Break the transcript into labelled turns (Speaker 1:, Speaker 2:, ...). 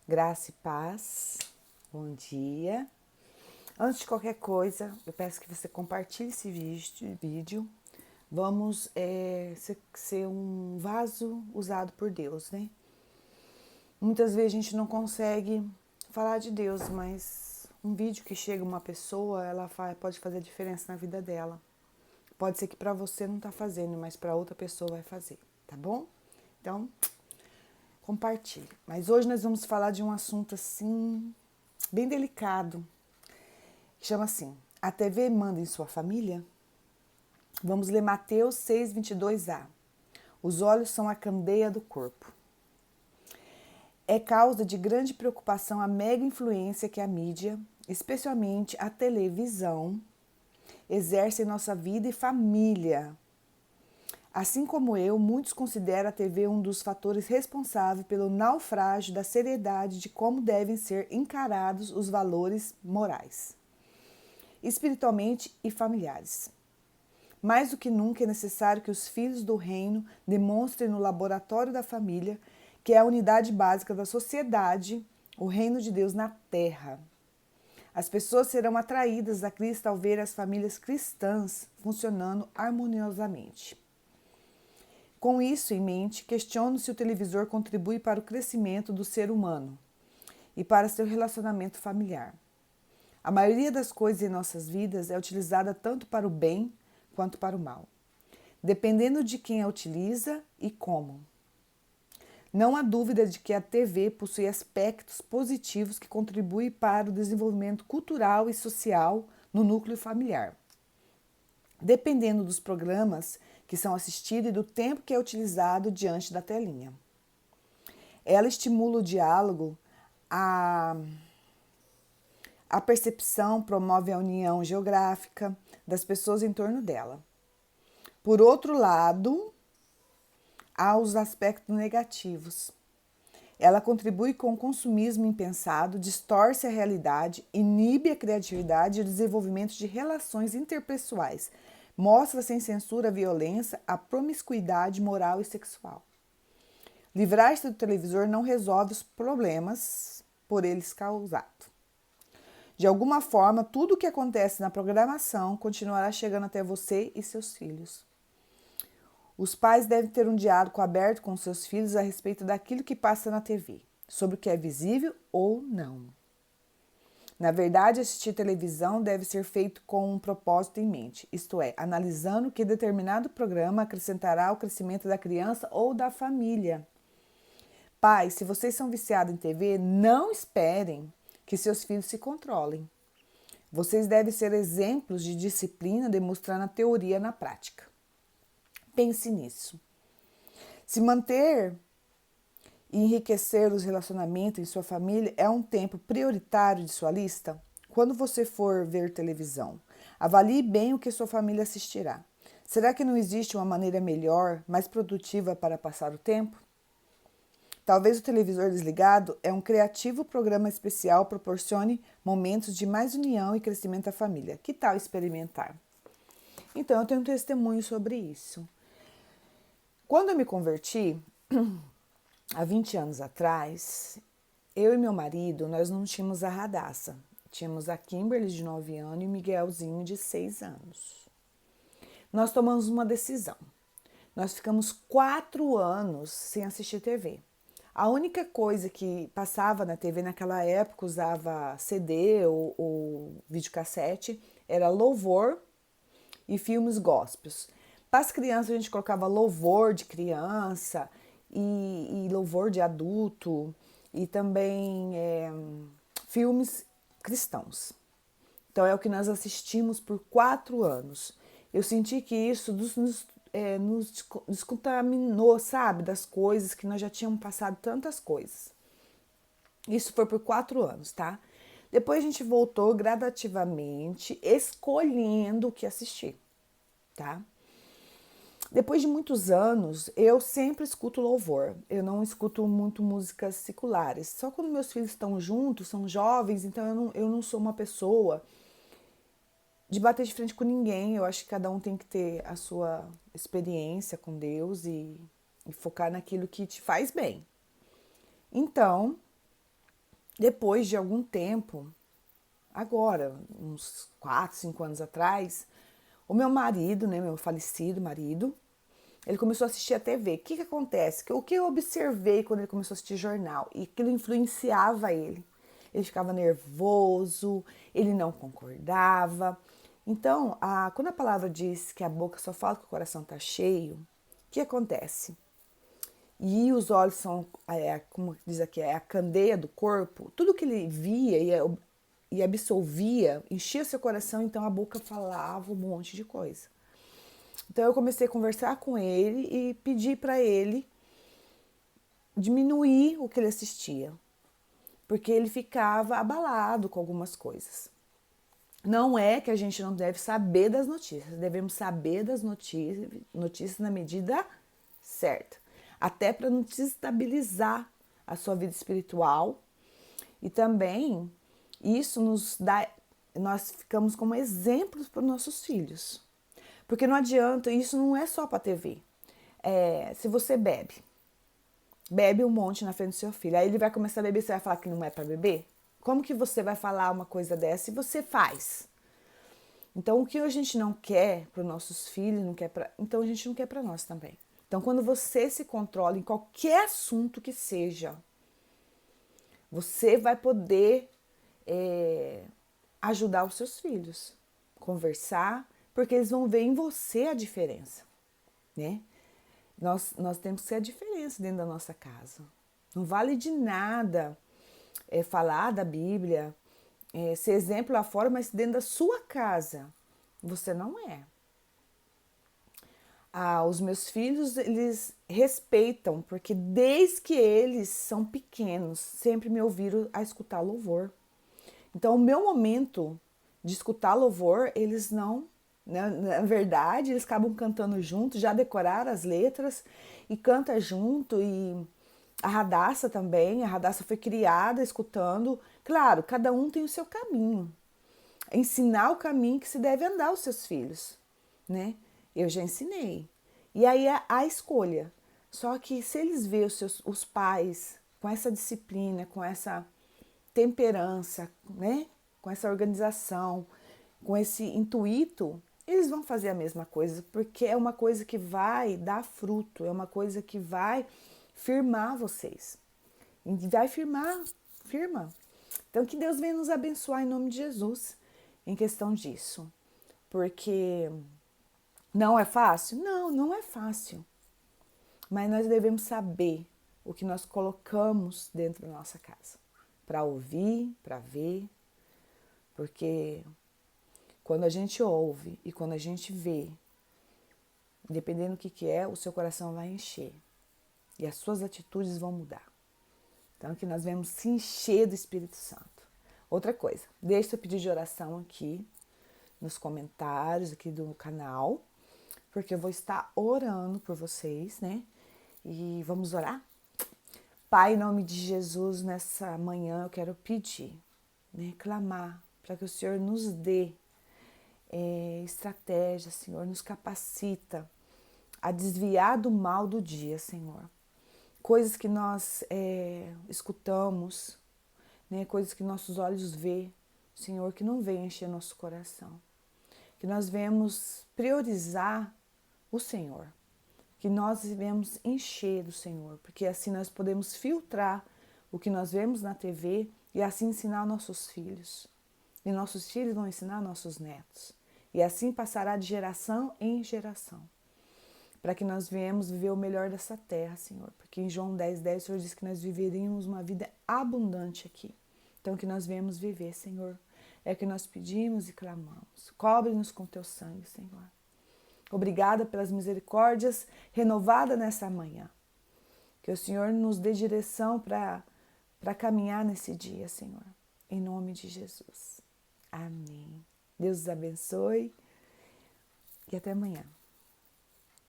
Speaker 1: Graça e paz, bom dia. Antes de qualquer coisa, eu peço que você compartilhe esse vídeo. Vamos ser um vaso usado por Deus, né? Muitas vezes a gente não consegue falar de Deus, mas um vídeo que chega uma pessoa, pode fazer a diferença na vida dela. Pode ser que para você não tá fazendo, mas para outra pessoa vai fazer, tá bom? Então, compartilhe. Mas hoje nós vamos falar de um assunto assim, bem delicado, que chama assim, a TV manda em sua família? Vamos ler Mateus 6:22a. Os olhos são a candeia do corpo. É causa de grande preocupação a mega influência que a mídia, especialmente a televisão, exerce em nossa vida e família. Assim como eu, muitos consideram a TV um dos fatores responsáveis pelo naufrágio da seriedade de como devem ser encarados os valores morais, espiritualmente e familiares. Mais do que nunca é necessário que os filhos do reino demonstrem no laboratório da família, que é a unidade básica da sociedade, o reino de Deus na terra. As pessoas serão atraídas a Cristo ao ver as famílias cristãs funcionando harmoniosamente. Com isso em mente, questiono se o televisor contribui para o crescimento do ser humano e para seu relacionamento familiar. A maioria das coisas em nossas vidas é utilizada tanto para o bem quanto para o mal, dependendo de quem a utiliza e como. Não há dúvida de que a TV possui aspectos positivos que contribuem para o desenvolvimento cultural e social no núcleo familiar, dependendo dos programas que são assistidos e do tempo que é utilizado diante da telinha. Ela estimula o diálogo, a percepção, promove a união geográfica das pessoas em torno dela. Por outro lado, há os aspectos negativos. Ela contribui com o consumismo impensado, distorce a realidade, inibe a criatividade e o desenvolvimento de relações interpessoais, mostra sem censura a violência, a promiscuidade moral e sexual. Livrar-se do televisor não resolve os problemas por eles causados. De alguma forma, tudo o que acontece na programação continuará chegando até você e seus filhos. Os pais devem ter um diálogo aberto com seus filhos a respeito daquilo que passa na TV, sobre o que é visível ou não. Na verdade, assistir televisão deve ser feito com um propósito em mente, isto é, analisando que determinado programa acrescentará ao crescimento da criança ou da família. Pais, se vocês são viciados em TV, não esperem que seus filhos se controlem. Vocês devem ser exemplos de disciplina, demonstrando a teoria na prática. Pense nisso. Se manter e enriquecer os relacionamentos em sua família é um tempo prioritário de sua lista? Quando você for ver televisão, avalie bem o que sua família assistirá. Será que não existe uma maneira melhor, mais produtiva para passar o tempo? Talvez o televisor desligado é um criativo programa especial proporcione momentos de mais união e crescimento da família. Que tal experimentar? Então, eu tenho um testemunho sobre isso. Quando eu me converti, há 20 anos atrás, eu e meu marido, nós não tínhamos a Radassa. Tínhamos a Kimberly, de 9 anos, e o Miguelzinho, de 6 anos. Nós tomamos uma decisão. Nós ficamos 4 anos sem assistir TV. A única coisa que passava na TV naquela época, usava CD ou videocassete, era louvor e filmes gospels. Para as crianças, a gente colocava louvor de criança e louvor de adulto e também filmes cristãos. Então, é o que nós assistimos por 4 anos. Eu senti que isso nos descontaminou, sabe, das coisas que nós já tínhamos passado tantas coisas. Isso foi por 4 anos, tá? Depois a gente voltou gradativamente, escolhendo o que assistir, tá? Depois de muitos anos, eu sempre escuto louvor. Eu não escuto muito músicas seculares. Só quando meus filhos estão juntos, são jovens, então eu não sou uma pessoa de bater de frente com ninguém. Eu acho que cada um tem que ter a sua experiência com Deus e focar naquilo que te faz bem. Então, Depois de algum tempo, agora, uns 4, 5 anos atrás, o meu marido, né, meu falecido marido, ele começou a assistir a TV. O que acontece? O que eu observei quando ele começou a assistir jornal? E aquilo influenciava ele. Ele ficava nervoso, ele não concordava. Então, quando a palavra diz que a boca só fala que o coração está cheio, o que acontece? E os olhos são, como diz aqui, é a candeia do corpo. Tudo que ele via e absolvia enchia seu coração, então a boca falava um monte de coisa. Então eu comecei a conversar com ele e pedi para ele diminuir o que ele assistia, porque ele ficava abalado com algumas coisas. Não é que a gente não deve saber das notícias, devemos saber das notícias na medida certa, até para não desestabilizar a sua vida espiritual. E também isso nos dá, nós ficamos como exemplos para os nossos filhos. Porque não adianta, isso não é só para TV. Se você bebe um monte na frente do seu filho, aí ele vai começar a beber, você vai falar que não é para beber? Como que você vai falar uma coisa dessa se você faz? Então, o que a gente não quer para os nossos filhos, então a gente não quer para nós também. Então, quando você se controla em qualquer assunto que seja, você vai poder ajudar os seus filhos, conversar, porque eles vão ver em você a diferença, né? Nós temos que ser a diferença dentro da nossa casa. Não vale de nada falar da Bíblia, ser exemplo lá fora, mas dentro da sua casa você não é. Os meus filhos, eles respeitam, porque desde que eles são pequenos, sempre me ouviram a escutar louvor. Então, o meu momento de escutar louvor, eles não, né? Na verdade, eles acabam cantando junto, já decoraram as letras e canta junto. E a Radassa também, a Radassa foi criada escutando. Claro, cada um tem o seu caminho. Ensinar o caminho que se deve andar aos seus filhos, né? Eu já ensinei. E aí a escolha. Só que se eles veem os pais com essa disciplina, com essa temperança, né? Com essa organização, com esse intuito, eles vão fazer a mesma coisa, porque é uma coisa que vai dar fruto, é uma coisa que vai firmar vocês. E vai firma. Então que Deus venha nos abençoar em nome de Jesus em questão disso. Porque não é fácil? Não, não é fácil. Mas nós devemos saber o que nós colocamos dentro da nossa casa. Para ouvir, para ver, porque quando a gente ouve e quando a gente vê, dependendo do que é, o seu coração vai encher e as suas atitudes vão mudar. Então, que nós vamos se encher do Espírito Santo. Outra coisa, deixe seu pedido de oração aqui nos comentários aqui do canal, porque eu vou estar orando por vocês, né? E vamos orar? Pai, em nome de Jesus, nessa manhã eu quero pedir, né, clamar para que o Senhor nos dê estratégia, Senhor, nos capacita a desviar do mal do dia, Senhor. Coisas que nós escutamos, né, coisas que nossos olhos vê, Senhor, que não vem encher nosso coração. Que nós venhamos priorizar o Senhor. Que nós devemos encher do Senhor, porque assim nós podemos filtrar o que nós vemos na TV e assim ensinar nossos filhos. E nossos filhos vão ensinar nossos netos. E assim passará de geração em geração. Para que nós venhamos viver o melhor dessa terra, Senhor. Porque em João 10:10 o Senhor diz que nós viveríamos uma vida abundante aqui. Então que nós venhamos viver, Senhor. É o que nós pedimos e clamamos. Cobre-nos com teu sangue, Senhor. Obrigada pelas misericórdias renovadas nessa manhã. Que o Senhor nos dê direção para caminhar nesse dia, Senhor. Em nome de Jesus. Amém. Deus os abençoe e até amanhã.